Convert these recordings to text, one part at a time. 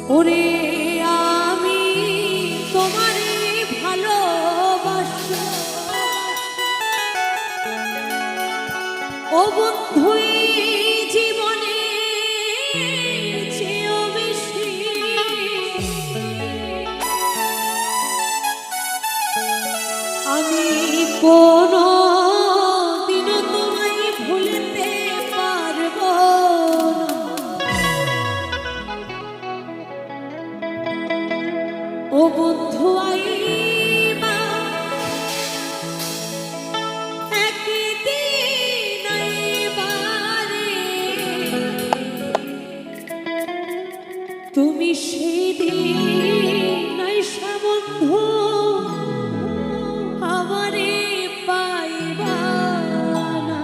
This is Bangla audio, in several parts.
ওরে আমি তোমারে ভালোবাসি ও বন্ধুই জীবনে চেয়েও বেশি আমি কোনো দিনও তোমায় ভুলতে পারবো ও বন্ধু আইবা একদিন আইবারে তুমি সেদিন আইসা বন্ধু আমারে পাইবা না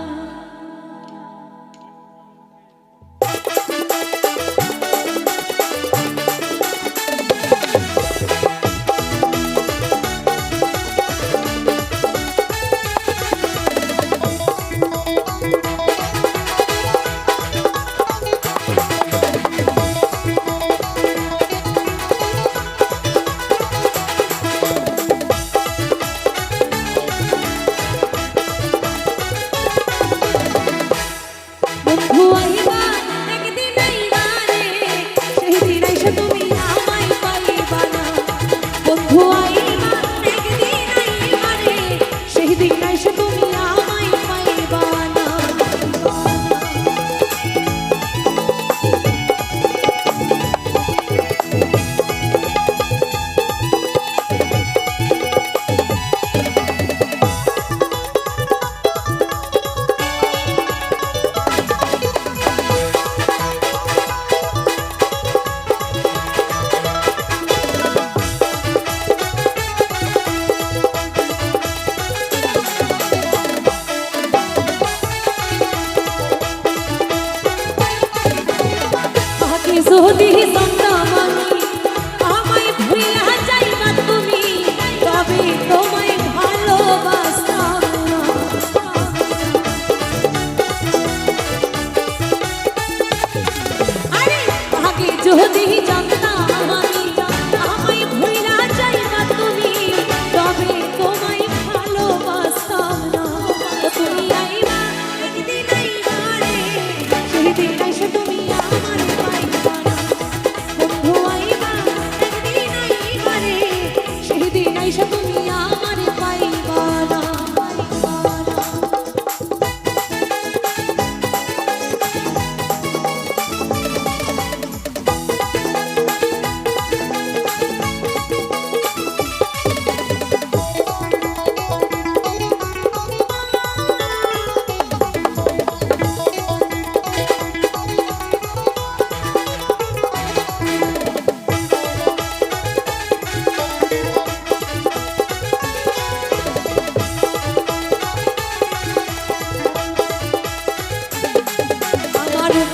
যদি চন্দ্রমণি আমায় ভুলা যাইবা তুমি তবে তোমায় ভালোবাসতাম না আরে আগে যদি জানতাম আমি আমায় ভুলা যাইবা তুমি তবে তোমায় ভালোবাসতাম না তুমি আইবা একদিন আইবা রে সেদিন এসে তুমি আমার তুমি আমার পাইবা না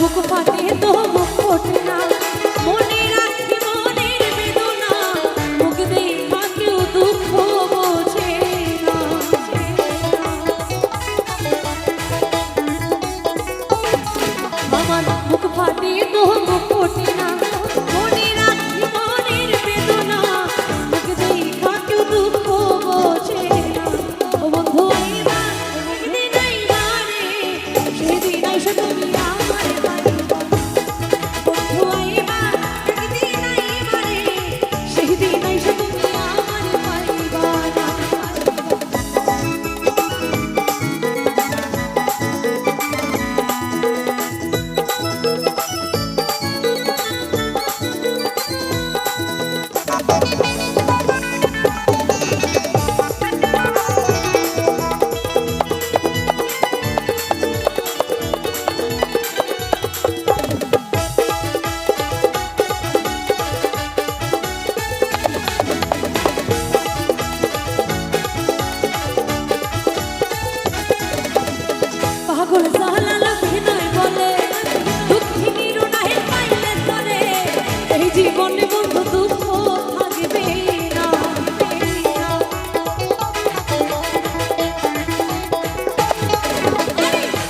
বুক ফাটে তো মুখ ফোটে না মনে রাখি মনের বেদনা মুখ দেখা কেউ দুঃখ বোঝে না আমার বুক ফাটে তো মুখ ফোটে না মনে রাখি মনের বেদনা মুখ দেখা কেউ দুঃখ বোঝে না ও বন্ধু আইবা একদিন আইবা রে সেদিন আইসা তুমি আমার পাগল জালালা বিনয় বলে দুঃখিনীর নাহি পাইলে ধরে এই জীবনে বন্ধু দুঃখ থাকবে না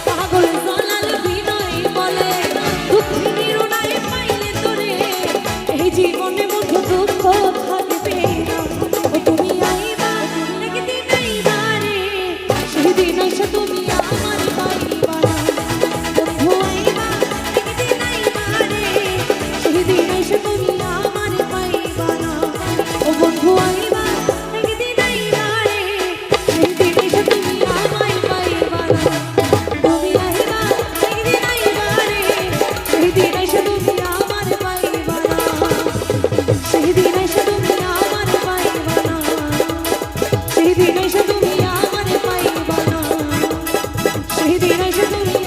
পাগল জালালা বিনয় বলে দুঃখিনীর নাহি পাইলে ধরে এই জীবন এসো তুমি